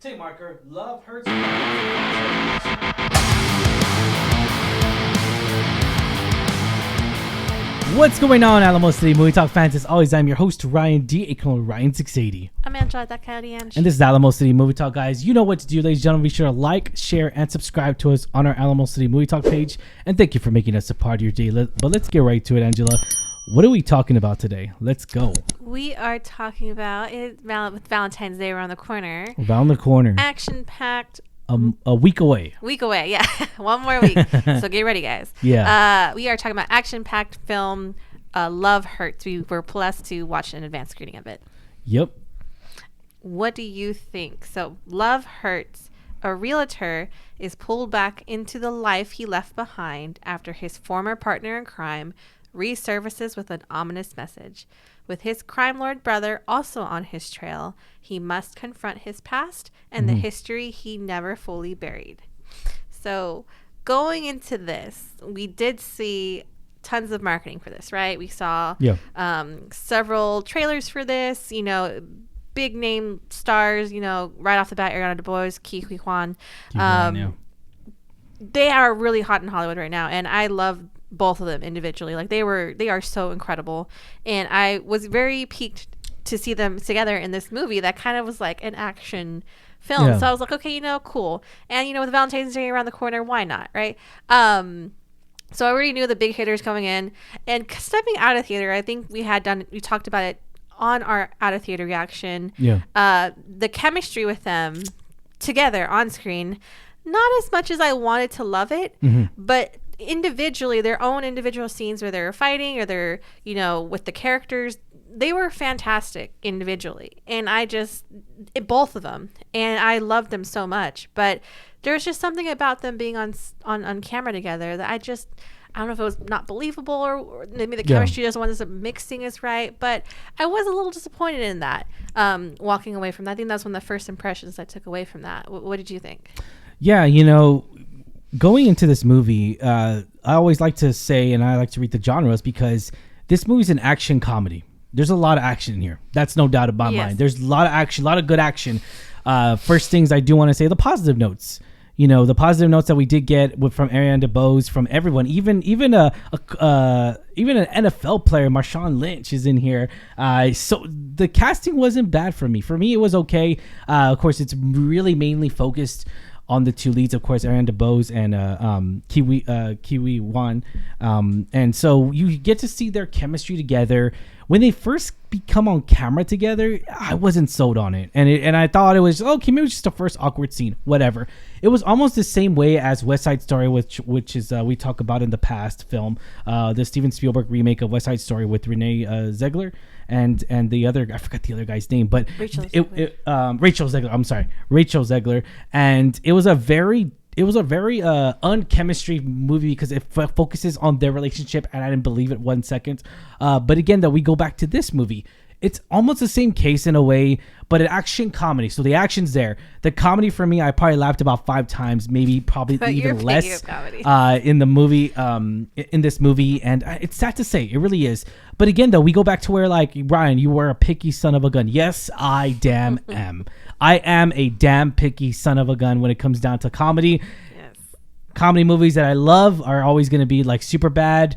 Take marker. Love hurts. What's going on, Alamo City Movie Talk fans? As always, I'm your host, Ryan D. aka Ryan680. I'm Angela, that Coyote Ange. And this is Alamo City Movie Talk, guys. You know what to do, ladies and gentlemen. Be sure to like, share, and subscribe to us on our Alamo City Movie Talk page. And thank you for making us a part of your day. But let's get right to it, Angela. What are we talking about today? Let's go. We are talking about it with Valentine's Day around the corner. Around the corner. Action-packed. A week away. Week away, yeah. One more week. So get ready, guys. Yeah. We are talking about action-packed film Love Hurts. We were blessed to watch an advanced screening of it. Yep. What do you think? So Love Hurts. A realtor is pulled back into the life he left behind after his former partner in crime resurfaces with an ominous message. With his crime lord brother also on his trail, he must confront his past and the history he never fully buried. So going into this, we did see tons of marketing for this, right? We saw several trailers for this, big name stars, right off the bat, Ariana DeBose, Ke Huy Quan. They are really hot in Hollywood right now, and I love both of them individually. Like they are so incredible, and I was very piqued to see them together in this movie that kind of was like an action film. So I was like, okay, cool. And with Valentine's Day around the corner, why not, right? So I already knew the big hitters coming in, and stepping out of theater, I think we talked about it on our out of theater reaction. The chemistry with them together on screen, not as much as I wanted to love it, but individually, their own individual scenes where they're fighting or they're, with the characters, they were fantastic individually. And both of them, and I loved them so much. But there's just something about them being on camera together that I don't know if it was not believable or maybe the chemistry doesn't want us mixing is right. But I was a little disappointed in that, walking away from that. I think that's one of the first impressions I took away from that. What did you think? Yeah, going into this movie, I always like to say, and I like to read the genres because this movie's an action comedy. There's a lot of action in here. That's no doubt about mine. There's a lot of action, a lot of good action. First things I do want to say, the positive notes. The positive notes that we did get from Ariana DeBose, from everyone, even an NFL player, Marshawn Lynch, is in here. So the casting wasn't bad for me. For me, it was okay. Of course, it's really mainly focused on the two leads, of course, Ariana DeBose and Ke Huy Quan. And so you get to see their chemistry together. When they first become on camera together, I wasn't sold on it. And I thought it was, okay, maybe it was just the first awkward scene, whatever. It was almost the same way as West Side Story, which is we talk about in the past film, the Steven Spielberg remake of West Side Story with Renee Zegler and the other, I forgot the other guy's name, but Rachel Zegler. I'm sorry, Rachel Zegler. And it was a very unchemistry movie because it focuses on their relationship, and I didn't believe it 1 second. But again, we go back to this movie. It's almost the same case in a way, but an action comedy. So the action's there. The comedy for me, I probably laughed about 5 times, probably even less in the movie, in this movie. And it's sad to say, it really is. But again, though, we go back to where, like, Brian, you were a picky son of a gun. Yes, I damn am. I am a damn picky son of a gun when it comes down to comedy. Comedy movies that I love are always going to be like Superbad,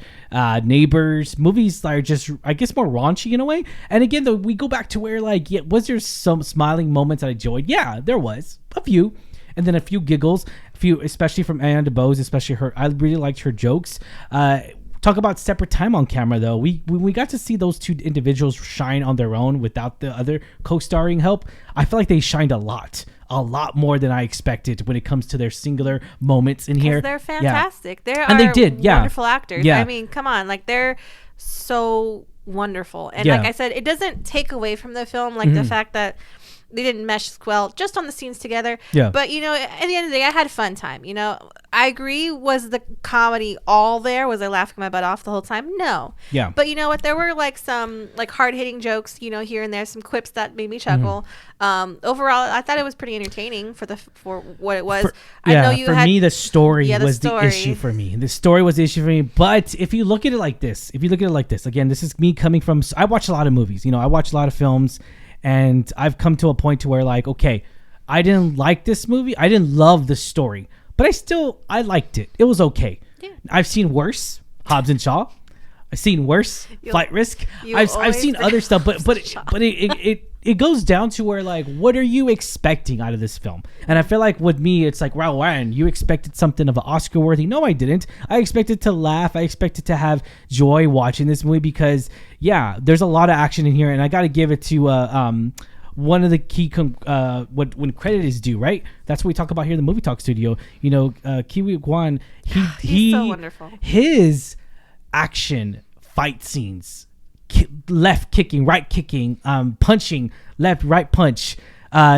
Neighbors, movies that are just, I guess, more raunchy in a way. And again, though, we go back to where, like, was there some smiling moments that I enjoyed? Yeah, there was a few. And then a few giggles, especially from Ariana DeBose, especially her. I really liked her jokes. Talk about separate time on camera, though. We got to see those two individuals shine on their own without the other co-starring help. I feel like they shined a lot more than I expected when it comes to their singular moments in here. They're fantastic. Yeah. They did. Wonderful actors. Yeah. I mean, come on. Like, they're so wonderful. And like I said, it doesn't take away from the film, like the fact that they didn't mesh well just on the scenes together. Yeah. But, at the end of the day, I had a fun time. I agree. Was the comedy all there? Was I laughing my butt off the whole time? No. Yeah. But you know what? There were like some like hard-hitting jokes, here and there, some quips that made me chuckle. Overall, I thought it was pretty entertaining for what it was. For me, the story was the issue for me. The story was the issue for me. But if you look at it like this, again, this is me coming from, I watch a lot of movies. I watch a lot of films, and I've come to a point to where, like, okay, I didn't like this movie. I didn't love the story, but I liked it. It was okay. Yeah. I've seen worse. Hobbs and Shaw. I've seen worse. Flight Risk. I've seen other stuff, but it goes down to where, like, what are you expecting out of this film? And I feel like with me, it's like, wow, Ryan, you expected something of an Oscar worthy. No, I didn't. I expected to laugh. I expected to have joy watching this movie because, yeah, there's a lot of action in here, and I got to give it to one of the key when credit is due, right? That's what we talk about here in the Movie Talk studio. You know, Kiwi Kwan, he's so wonderful. His action fight scenes, left kicking, right kicking, punching, left, right punch,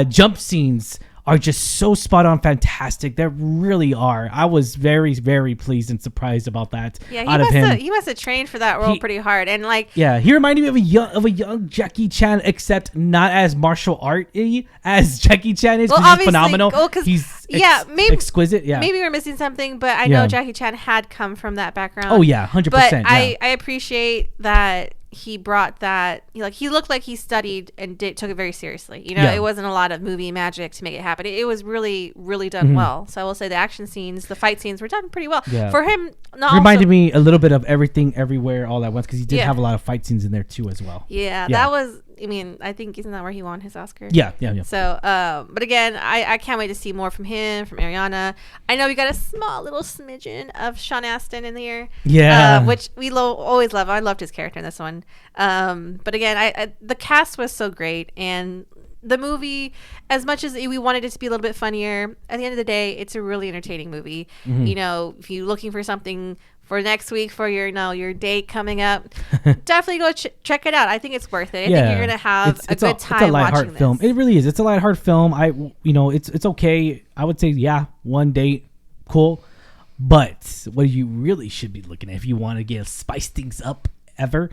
jump scenes are just so spot on, fantastic. They really are. I was very, very pleased and surprised about that. Yeah, he must have trained for that role pretty hard, and like, yeah, he reminded me of a young Jackie Chan, except not as martial art-y as Jackie Chan is. Well, he's phenomenal. He's maybe exquisite. Yeah, maybe we're missing something, but I know Jackie Chan had come from that background. Oh yeah, 100%. But I appreciate that he brought that, like, he looked like he studied and took it very seriously. You know, it wasn't a lot of movie magic to make it happen. It was really, really done well. So I will say the action scenes, the fight scenes were done pretty well. Yeah. For him, reminded me a little bit of Everything Everywhere All at Once, because he did have a lot of fight scenes in there too as well. Yeah, that was, I mean, I think isn't that where he won his Oscar? Yeah. So, but again, I can't wait to see more from him, from Ariana. I know we got a small little smidgen of Sean Astin in there. Yeah. Which we always love. I loved his character in this one. But again, the cast was so great, and the movie, as much as we wanted it to be a little bit funnier, at the end of the day, it's a really entertaining movie. Mm-hmm. You know, if you're looking for something for next week for your date coming up, definitely go check it out. I think it's worth it. I think you're gonna have a good time. It's a lighthearted film. It really is. It's a lighthearted film. It's okay. I would say, one date, cool. But what you really should be looking at if you want to spice things up ever.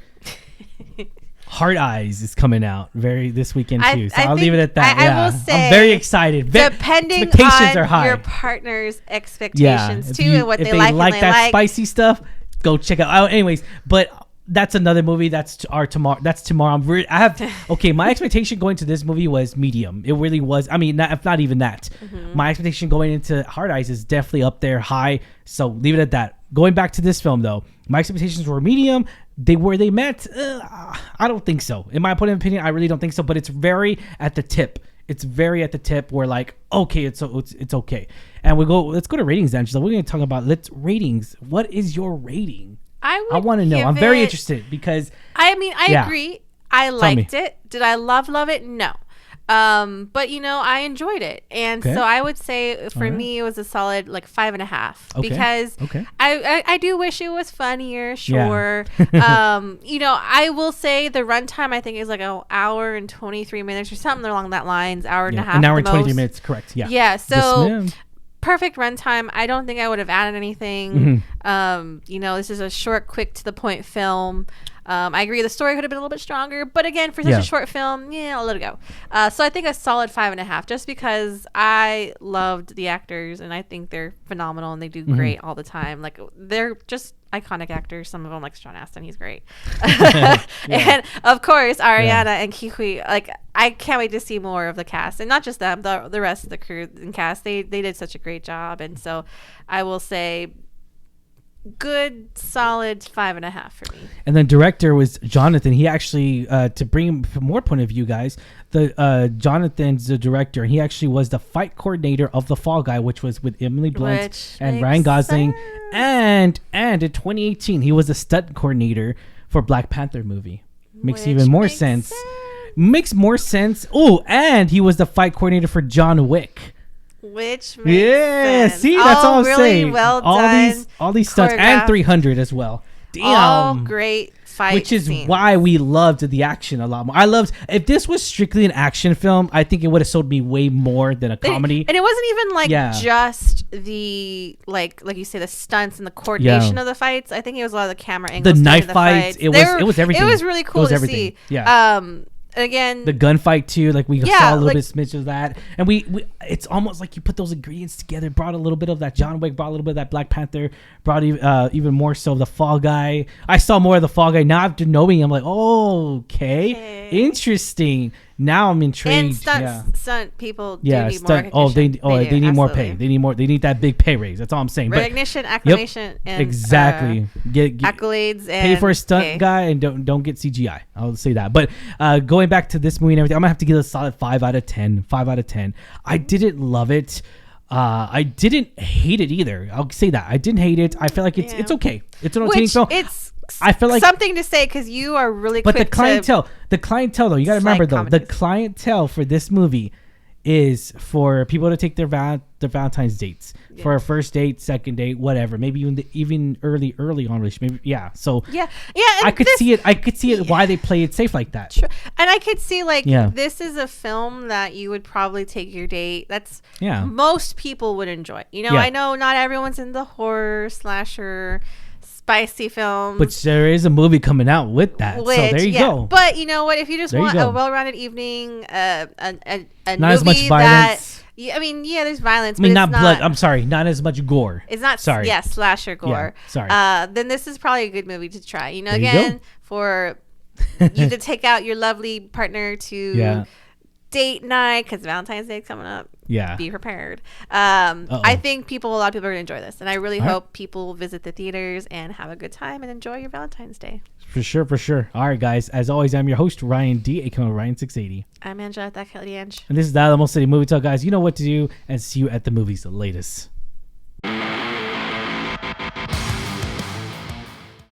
Hard Eyes is coming out this weekend too, so I'll leave it at that. I will say, I'm very excited. Depending on your partner's expectations too, and what they like, and that spicy stuff, go check out. Anyways, but that's another movie. That's tomorrow. That's tomorrow. My expectation going to this movie was medium. It really was. I mean, if not even that. Mm-hmm. My expectation going into Hard Eyes is definitely up there high. So leave it at that. Going back to this film though, my expectations were medium. They met. I don't think so. In my opinion, I really don't think so. But it's very at the tip. It's very at the tip where, like, okay, it's okay. And let's go to ratings, Angela. We're going to talk about ratings. What is your rating? I want to know. I'm very interested because I agree. I liked it. Did I love it? No. But I enjoyed it, and so I would say for me it was a solid 5.5 because I do wish it was funnier. Sure. I will say the runtime I think is like an hour and 23 minutes or something along that lines. Hour and a half. An hour and 23 minutes. Correct. Yeah. Yeah. So. Perfect runtime. I don't think I would have added anything. Mm-hmm. This is a short, quick, to the point film. I agree the story could have been a little bit stronger, but again, for such a short film, I'll let it go. So I think a solid 5.5, just because I loved the actors and I think they're phenomenal and they do great all the time. Like, they're just iconic actors. Some of them, like Sean Astin, he's great. And of course, Ariana and Kiki. Like, I can't wait to see more of the cast, and not just them, the rest of the crew and cast. They did such a great job, and so I will say, good solid 5.5 for me. And then director was Jonathan. He actually to bring more point of view, guys, Jonathan's the director, and he actually was the fight coordinator of The Fall Guy, which was with Emily Blunt and Ryan Gosling, and in 2018 he was a stunt coordinator for Black Panther movie. Makes even more sense. Makes more sense. Oh, and he was the fight coordinator for John Wick. Which makes sense. See, that's all I'm really saying. Well done. All these stunts, and 300 as well. Damn. All great fight Which is scenes. why we loved the action a lot more. If this was strictly an action film, I think it would have sold me way more than a comedy. And it wasn't even just the like you say, the stunts and the coordination of the fights. I think it was a lot of the camera angles, the knife fights. It was everything. It was really cool to see. Yeah. Again, the gunfight too, like we saw a little bit smidge of that, and we it's almost like you put those ingredients together, brought a little bit of that John Wick, brought a little bit of that Black Panther, brought even more so the Fall Guy. I saw more of the Fall Guy now after knowing him. I'm like, okay, interesting. now I'm intrigued. And stunt people do need more recognition. They need more pay. Absolutely. They need that big pay raise. That's all I'm saying. Recognition, acclamation, and exactly. Get accolades and pay for a stunt guy and don't get CGI. I'll say that. But going back to this movie and everything, I'm gonna have to give it a solid 5 out of 10. 5 out of 10. I didn't love it. I didn't hate it either. I'll say that. I didn't hate it. I feel like it's okay. It's an entertaining film. I feel like something to say because you are really quick. But the clientele though, you got to remember though, the clientele for this movie is for people to take their Valentine's dates for a first date, second date, whatever. Maybe even early on, maybe So I could see it why they play it safe like that. Sure. And I could see this is a film that you would probably take your date. That's most people would enjoy. I know not everyone's in the horror slasher spicy film, but there is a movie coming out with that. So there you go. But you know what? If you just want a well-rounded evening, a not movie as much violence. There's violence. I mean, not blood. I'm sorry, not as much gore. It's not. Sorry. Yeah, slasher gore. Yeah, sorry. Then this is probably a good movie to try. Again, for you to take out your lovely partner to date night because Valentine's Day is coming up. Yeah. Be prepared. I think a lot of people are going to enjoy this. And I really hope people visit the theaters and have a good time and enjoy your Valentine's Day. For sure. All right, guys. As always, I'm your host, Ryan D, aka Ryan680. I'm Angela, that Kelly Ange. And this is the Alamo City Movie Talk, guys. You know what to do, and see you at the movies. The latest.